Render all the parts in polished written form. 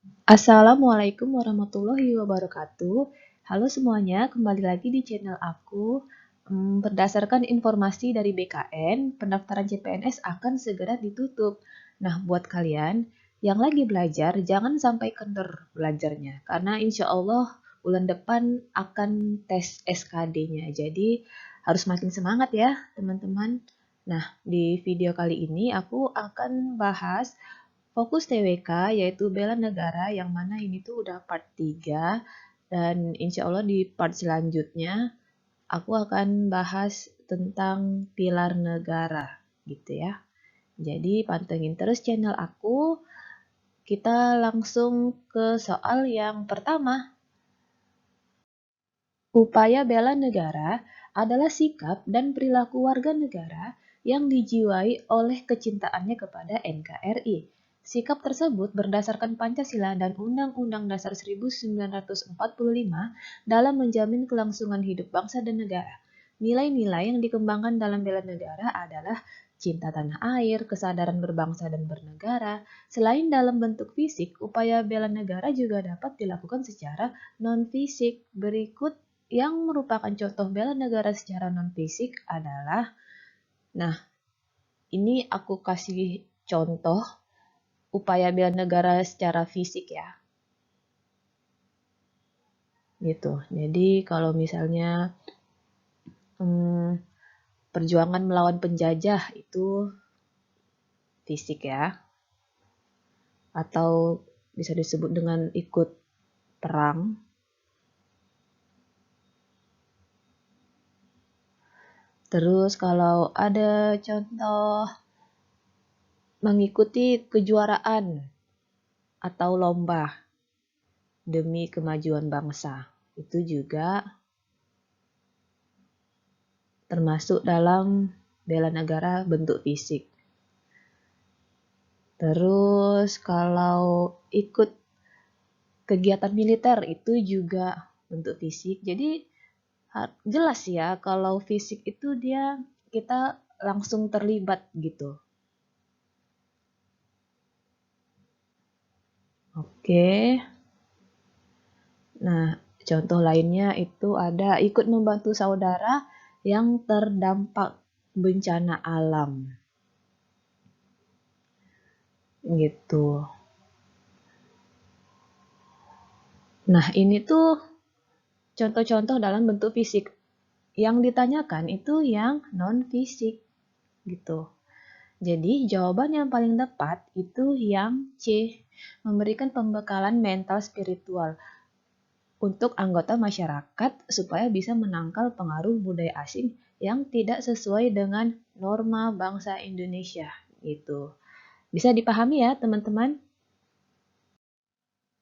Assalamualaikum warahmatullahi wabarakatuh. Halo semuanya, kembali lagi di channel aku. Berdasarkan informasi dari BKN, pendaftaran CPNS akan segera ditutup. Nah, buat kalian yang lagi belajar, jangan sampai kendor belajarnya. Karena insya Allah bulan depan akan tes SKD-nya. Jadi harus makin semangat ya, teman-teman. Nah, di video kali ini aku akan bahas fokus TWK yaitu bela negara yang mana ini tuh udah part 3 dan insya Allah di part selanjutnya aku akan bahas tentang pilar negara gitu ya. Jadi pantengin terus channel aku. Kita langsung ke soal yang pertama. Upaya bela negara adalah sikap dan perilaku warga negara yang dijiwai oleh kecintaannya kepada NKRI. Sikap tersebut berdasarkan Pancasila dan Undang-Undang Dasar 1945 dalam menjamin kelangsungan hidup bangsa dan negara. Nilai-nilai yang dikembangkan dalam bela negara adalah cinta tanah air, kesadaran berbangsa dan bernegara. Selain dalam bentuk fisik, upaya bela negara juga dapat dilakukan secara non-fisik. Berikut yang merupakan contoh bela negara secara non-fisik adalah, nah ini aku kasih contoh upaya bela negara secara fisik ya, gitu. Jadi kalau misalnya perjuangan melawan penjajah itu fisik ya, atau bisa disebut dengan ikut perang. Terus kalau ada contoh mengikuti kejuaraan atau lomba demi kemajuan bangsa, itu juga termasuk dalam bela negara bentuk fisik. Terus kalau ikut kegiatan militer itu juga bentuk fisik. Jadi jelas ya kalau fisik itu kita langsung terlibat gitu. Oke. Nah, contoh lainnya itu ada ikut membantu saudara yang terdampak bencana alam. Gitu. Nah, ini tuh contoh-contoh dalam bentuk fisik. Yang ditanyakan itu yang non-fisik gitu. Jadi jawaban yang paling tepat itu yang C, memberikan pembekalan mental spiritual untuk anggota masyarakat supaya bisa menangkal pengaruh budaya asing yang tidak sesuai dengan norma bangsa Indonesia gitu. Bisa dipahami ya teman-teman?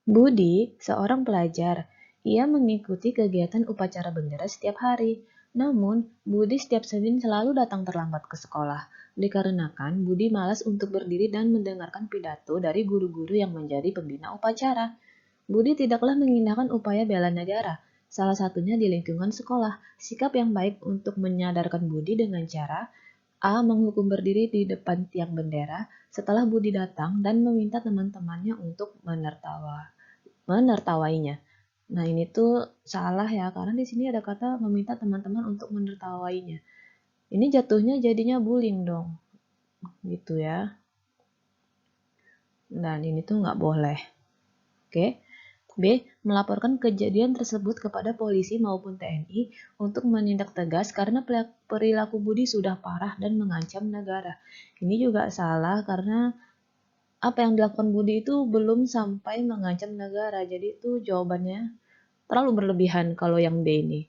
Budi, seorang pelajar, ia mengikuti kegiatan upacara bendera setiap hari. Namun, Budi setiap Senin selalu datang terlambat ke sekolah, dikarenakan Budi malas untuk berdiri dan mendengarkan pidato dari guru-guru yang menjadi pembina upacara. Budi tidaklah mengindahkan upaya bela negara, salah satunya di lingkungan sekolah. Sikap yang baik untuk menyadarkan Budi dengan cara A. Menghukum berdiri di depan tiang bendera setelah Budi datang dan meminta teman-temannya untuk menertawainya. Nah, ini tuh salah ya, karena di sini ada kata meminta teman-teman untuk menertawainya. Ini jatuhnya jadinya bullying dong, gitu ya. Dan ini tuh nggak boleh. Oke. B. Melaporkan kejadian tersebut kepada polisi maupun TNI untuk menindak tegas karena perilaku Budi sudah parah dan mengancam negara. Ini juga salah karena apa yang dilakukan Budi itu belum sampai mengancam negara. Jadi itu jawabannya terlalu berlebihan kalau yang B ini.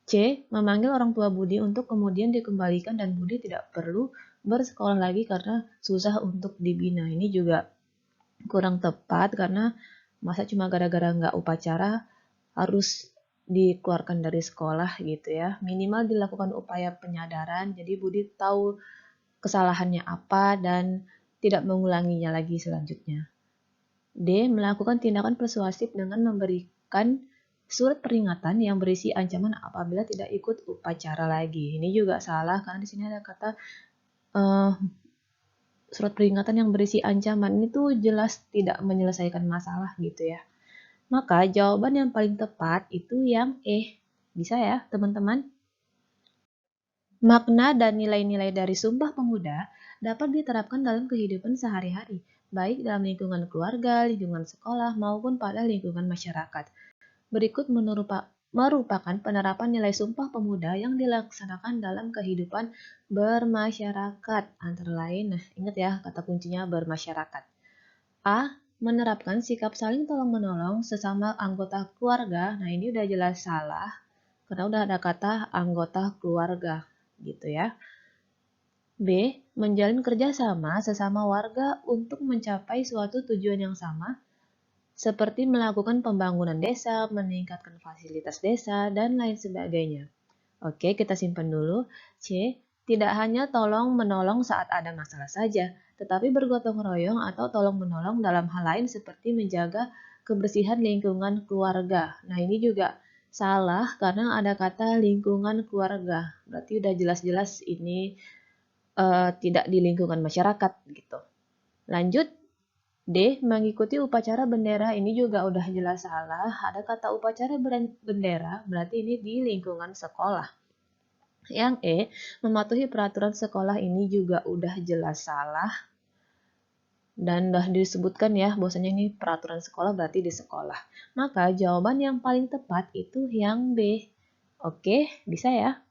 C. Memanggil orang tua Budi untuk kemudian dikembalikan dan Budi tidak perlu bersekolah lagi karena susah untuk dibina. Ini juga kurang tepat karena masa cuma gara-gara nggak upacara harus dikeluarkan dari sekolah gitu ya. Minimal dilakukan upaya penyadaran, jadi Budi tahu kesalahannya apa dan tidak mengulanginya lagi selanjutnya. D. Melakukan tindakan persuasif dengan memberikan surat peringatan yang berisi ancaman apabila tidak ikut upacara lagi. Ini juga salah karena di sini ada kata surat peringatan yang berisi ancaman ini tuh jelas tidak menyelesaikan masalah gitu ya. Maka jawaban yang paling tepat itu yang Bisa ya teman-teman? Makna dan nilai-nilai dari Sumpah Pemuda dapat diterapkan dalam kehidupan sehari-hari, baik dalam lingkungan keluarga, lingkungan sekolah, maupun pada lingkungan masyarakat. Berikut merupakan penerapan nilai Sumpah Pemuda yang dilaksanakan dalam kehidupan bermasyarakat. Antara lain, ingat ya kata kuncinya bermasyarakat. A. Menerapkan sikap saling tolong-menolong sesama anggota keluarga. Nah, ini udah jelas salah karena udah ada kata anggota keluarga gitu ya. B. Menjalin kerjasama sesama warga untuk mencapai suatu tujuan yang sama, seperti melakukan pembangunan desa, meningkatkan fasilitas desa, dan lain sebagainya. Oke, kita simpan dulu. C. Tidak hanya tolong-menolong saat ada masalah saja, tetapi bergotong royong atau tolong-menolong dalam hal lain seperti menjaga kebersihan lingkungan keluarga. Nah, ini juga salah karena ada kata lingkungan keluarga. Berarti udah jelas-jelas ini tidak di lingkungan masyarakat gitu. Lanjut, D. Mengikuti upacara bendera, ini juga udah jelas salah. Ada kata upacara bendera, berarti ini di lingkungan sekolah. Yang E. Mematuhi peraturan sekolah, ini juga udah jelas salah. Dan udah disebutkan ya, bahwasanya ini peraturan sekolah berarti di sekolah. Maka jawaban yang paling tepat itu yang B. Oke, bisa ya?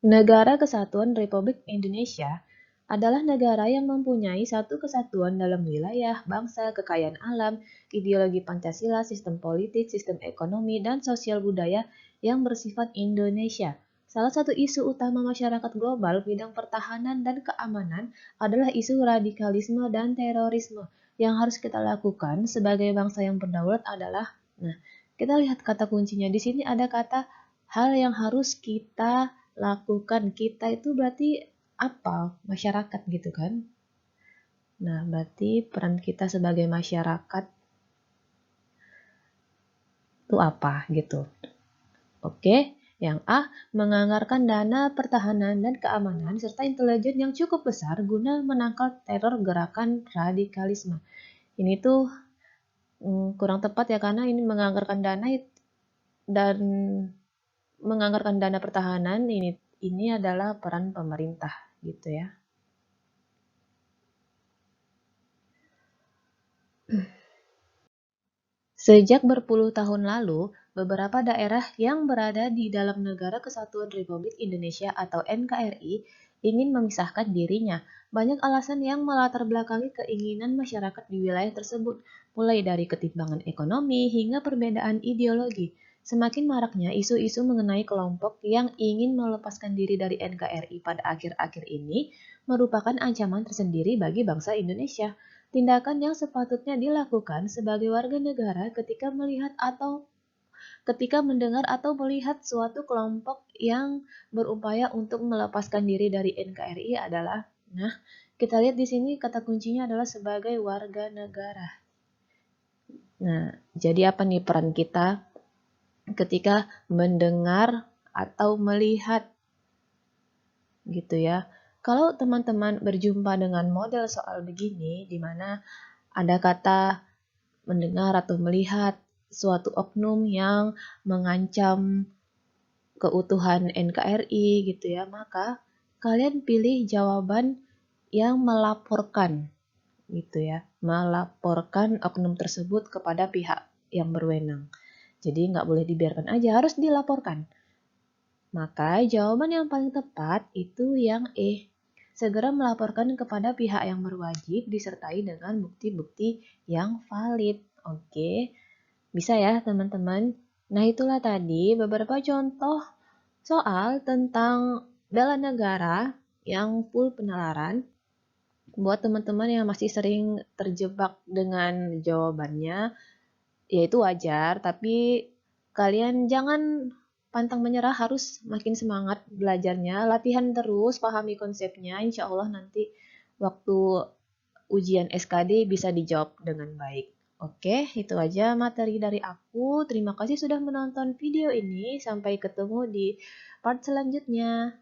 Negara Kesatuan Republik Indonesia adalah negara yang mempunyai satu kesatuan dalam wilayah, bangsa, kekayaan alam, ideologi Pancasila, sistem politik, sistem ekonomi, dan sosial budaya yang bersifat Indonesia. Salah satu isu utama masyarakat global bidang pertahanan dan keamanan adalah isu radikalisme dan terorisme. Yang harus kita lakukan sebagai bangsa yang berdaulat adalah, kita lihat kata kuncinya di sini ada kata hal yang harus kita lakukan. Kita itu berarti apa? Masyarakat gitu kan? Nah, berarti peran kita sebagai masyarakat itu apa gitu. Oke, yang A, menganggarkan dana pertahanan dan keamanan serta intelijen yang cukup besar guna menangkal teror gerakan radikalisme. Ini tuh kurang tepat ya karena ini menganggarkan dana dan menganggarkan dana pertahanan ini adalah peran pemerintah gitu ya. Sejak berpuluh tahun lalu, beberapa daerah yang berada di dalam Negara Kesatuan Republik Indonesia atau NKRI ingin memisahkan dirinya. Banyak alasan yang melatar belakangi keinginan masyarakat di wilayah tersebut, mulai dari ketimpangan ekonomi hingga perbedaan ideologi. Semakin maraknya isu-isu mengenai kelompok yang ingin melepaskan diri dari NKRI pada akhir-akhir ini merupakan ancaman tersendiri bagi bangsa Indonesia. Tindakan yang sepatutnya dilakukan sebagai warga negara ketika mendengar atau melihat suatu kelompok yang berupaya untuk melepaskan diri dari NKRI adalah, kita lihat di sini kata kuncinya adalah sebagai warga negara. Nah, jadi apa nih peran kita ketika mendengar atau melihat gitu ya? Kalau teman-teman berjumpa dengan model soal begini, di mana ada kata mendengar atau melihat suatu oknum yang mengancam keutuhan NKRI gitu ya, maka kalian pilih jawaban yang melaporkan gitu ya, melaporkan oknum tersebut kepada pihak yang berwenang. Jadi nggak boleh dibiarkan aja, harus dilaporkan. Maka jawaban yang paling tepat itu yang E. Segera melaporkan kepada pihak yang berwajib disertai dengan bukti-bukti yang valid. Oke, bisa ya teman-teman? Nah itulah tadi beberapa contoh soal tentang bela negara yang full penalaran. Buat teman-teman yang masih sering terjebak dengan jawabannya, ya itu wajar, tapi kalian jangan pantang menyerah, harus makin semangat belajarnya, latihan terus, pahami konsepnya, insya Allah nanti waktu ujian SKD bisa dijawab dengan baik. Oke, itu aja materi dari aku. Terima kasih sudah menonton video ini. Sampai ketemu di part selanjutnya.